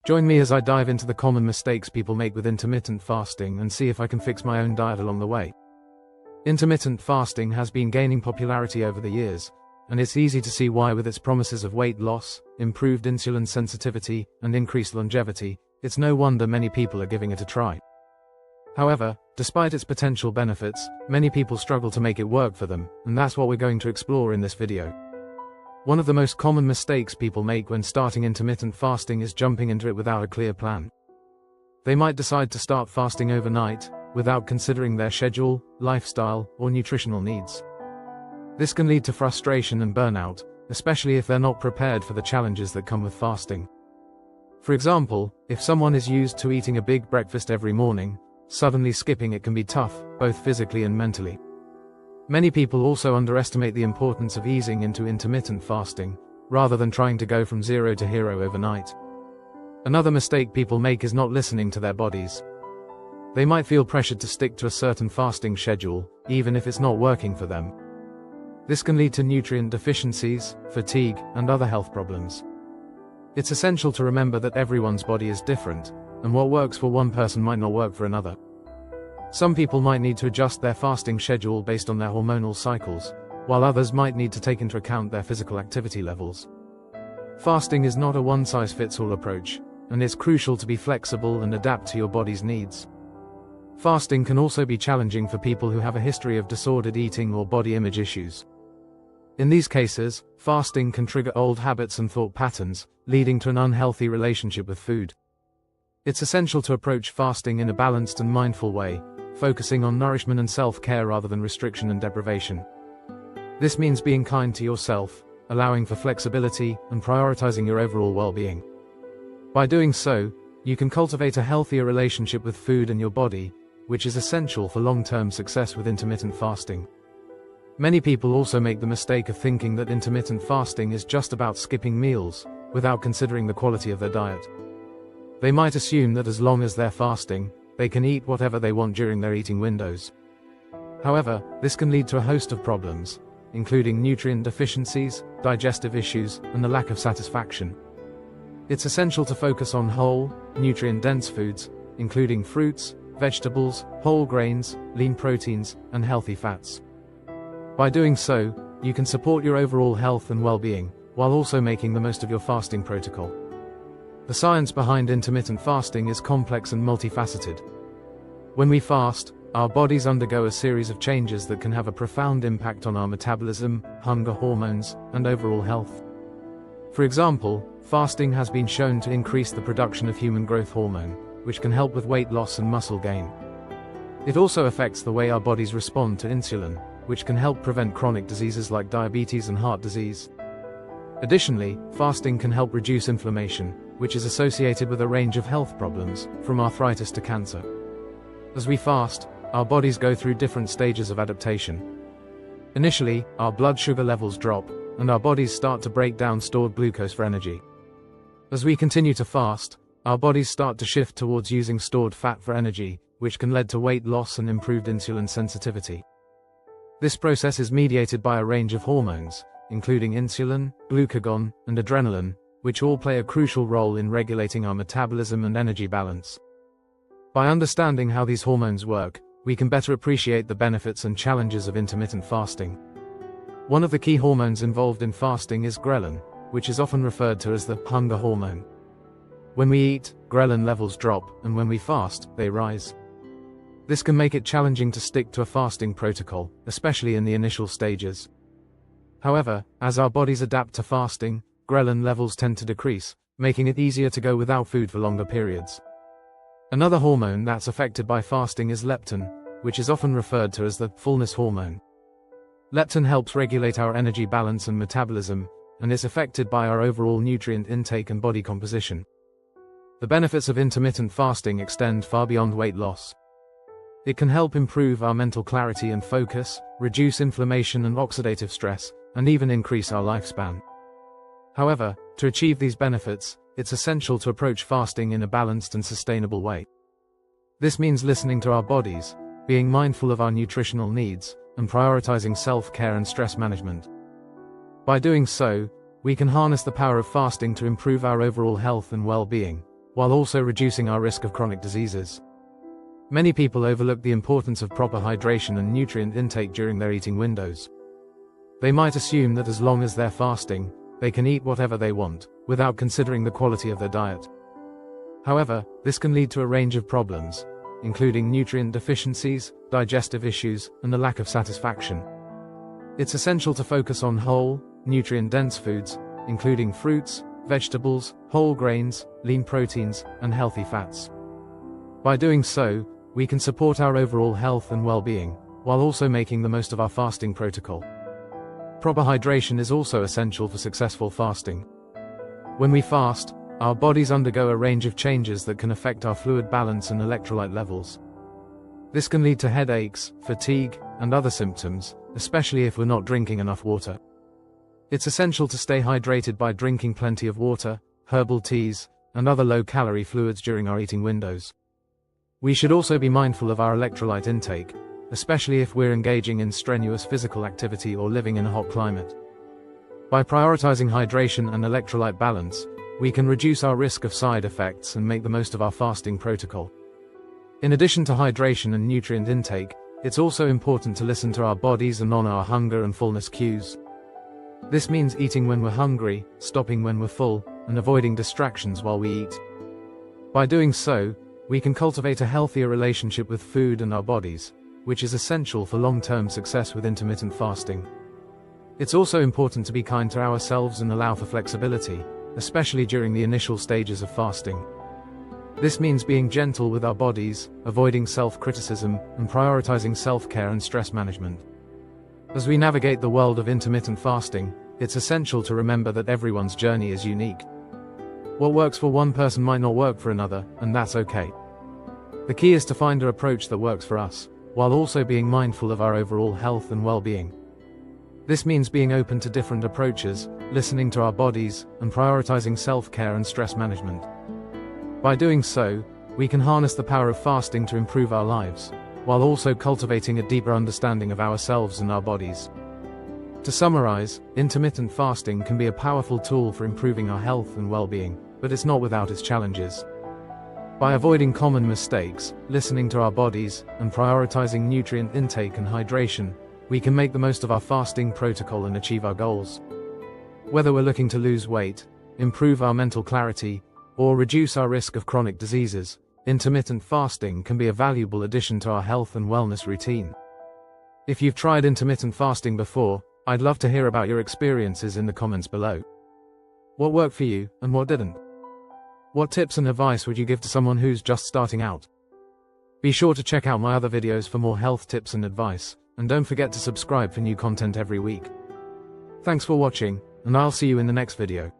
Join me as I dive into the common mistakes people make with intermittent fasting and see if I can fix my own diet along the way. Intermittent fasting has been gaining popularity over the years, and it's easy to see why. With its promises of weight loss, improved insulin sensitivity, and increased longevity, it's no wonder many people are giving it a try. However, despite its potential benefits, many people struggle to make it work for them, and that's what we're going to explore in this video. One of the most common mistakes people make when starting intermittent fasting is jumping into it without a clear plan. They might decide to start fasting overnight, without considering their schedule, lifestyle, or nutritional needs. This can lead to frustration and burnout, especially if they're not prepared for the challenges that come with fasting. For example, if someone is used to eating a big breakfast every morning, suddenly skipping it can be tough, both physically and mentally. Many people also underestimate the importance of easing into intermittent fasting, rather than trying to go from zero to hero overnight. Another mistake people make is not listening to their bodies. They might feel pressured to stick to a certain fasting schedule, even if it's not working for them. This can lead to nutrient deficiencies, fatigue, and other health problems. It's essential to remember that everyone's body is different, and what works for one person might not work for another. Some people might need to adjust their fasting schedule based on their hormonal cycles, while others might need to take into account their physical activity levels. Fasting is not a one-size-fits-all approach, and it's crucial to be flexible and adapt to your body's needs. Fasting can also be challenging for people who have a history of disordered eating or body image issues. In these cases, fasting can trigger old habits and thought patterns, leading to an unhealthy relationship with food. It's essential to approach fasting in a balanced and mindful way, focusing on nourishment and self-care rather than restriction and deprivation. This means being kind to yourself, allowing for flexibility, and prioritizing your overall well-being. By doing so, you can cultivate a healthier relationship with food and your body, which is essential for long-term success with intermittent fasting. Many people also make the mistake of thinking that intermittent fasting is just about skipping meals, without considering the quality of their diet. They might assume that as long as they're fasting, they can eat whatever they want during their eating windows. However, this can lead to a host of problems, including nutrient deficiencies, digestive issues, and the lack of satisfaction. It's essential to focus on whole, nutrient-dense foods, including fruits, vegetables, whole grains, lean proteins, and healthy fats. By doing so, you can support your overall health and well-being, while also making the most of your fasting protocol. The science behind intermittent fasting is complex and multifaceted. When we fast, our bodies undergo a series of changes that can have a profound impact on our metabolism, hunger hormones, and overall health. For example, fasting has been shown to increase the production of human growth hormone, which can help with weight loss and muscle gain. It also affects the way our bodies respond to insulin, which can help prevent chronic diseases like diabetes and heart disease. Additionally, fasting can help reduce inflammation, which is associated with a range of health problems, from arthritis to cancer. As we fast, our bodies go through different stages of adaptation. Initially, our blood sugar levels drop, and our bodies start to break down stored glucose for energy. As we continue to fast, our bodies start to shift towards using stored fat for energy, which can lead to weight loss and improved insulin sensitivity. This process is mediated by a range of hormones, including insulin, glucagon, and adrenaline, which all play a crucial role in regulating our metabolism and energy balance. By understanding how these hormones work, we can better appreciate the benefits and challenges of intermittent fasting. One of the key hormones involved in fasting is ghrelin, which is often referred to as the hunger hormone. When we eat, ghrelin levels drop, and when we fast, they rise. This can make it challenging to stick to a fasting protocol, especially in the initial stages. However, as our bodies adapt to fasting, ghrelin levels tend to decrease, making it easier to go without food for longer periods. Another hormone that's affected by fasting is leptin, which is often referred to as the fullness hormone. Leptin helps regulate our energy balance and metabolism, and is affected by our overall nutrient intake and body composition. The benefits of intermittent fasting extend far beyond weight loss. It can help improve our mental clarity and focus, reduce inflammation and oxidative stress, and even increase our lifespan. However, to achieve these benefits, it's essential to approach fasting in a balanced and sustainable way. This means listening to our bodies, being mindful of our nutritional needs, and prioritizing self-care and stress management. By doing so, we can harness the power of fasting to improve our overall health and well-being, while also reducing our risk of chronic diseases. Many people overlook the importance of proper hydration and nutrient intake during their eating windows. They might assume that as long as they're fasting, they can eat whatever they want, without considering the quality of their diet. However, this can lead to a range of problems, including nutrient deficiencies, digestive issues, and the lack of satisfaction. It's essential to focus on whole, nutrient-dense foods, including fruits, vegetables, whole grains, lean proteins, and healthy fats. By doing so, we can support our overall health and well-being, while also making the most of our fasting protocol. Proper hydration is also essential for successful fasting. When we fast, our bodies undergo a range of changes that can affect our fluid balance and electrolyte levels. This can lead to headaches, fatigue, and other symptoms, especially if we're not drinking enough water. It's essential to stay hydrated by drinking plenty of water, herbal teas, and other low-calorie fluids during our eating windows. We should also be mindful of our electrolyte intake, especially if we're engaging in strenuous physical activity or living in a hot climate. By prioritizing hydration and electrolyte balance, we can reduce our risk of side effects and make the most of our fasting protocol. In addition to hydration and nutrient intake, it's also important to listen to our bodies and honor our hunger and fullness cues. This means eating when we're hungry, stopping when we're full, and avoiding distractions while we eat. By doing so, we can cultivate a healthier relationship with food and our bodies, which is essential for long-term success with intermittent fasting. It's also important to be kind to ourselves and allow for flexibility, especially during the initial stages of fasting. This means being gentle with our bodies, avoiding self-criticism, and prioritizing self-care and stress management. As we navigate the world of intermittent fasting, it's essential to remember that everyone's journey is unique. What works for one person might not work for another, and that's okay. The key is to find an approach that works for us, while also being mindful of our overall health and well-being. This means being open to different approaches, listening to our bodies, and prioritizing self-care and stress management. By doing so, we can harness the power of fasting to improve our lives, while also cultivating a deeper understanding of ourselves and our bodies. To summarize, intermittent fasting can be a powerful tool for improving our health and well-being, but it's not without its challenges. By avoiding common mistakes, listening to our bodies, and prioritizing nutrient intake and hydration, we can make the most of our fasting protocol and achieve our goals. Whether we're looking to lose weight, improve our mental clarity, or reduce our risk of chronic diseases, intermittent fasting can be a valuable addition to our health and wellness routine. If you've tried intermittent fasting before, I'd love to hear about your experiences in the comments below. What worked for you, and what didn't? What tips and advice would you give to someone who's just starting out? Be sure to check out my other videos for more health tips and advice, and don't forget to subscribe for new content every week. Thanks for watching, and I'll see you in the next video.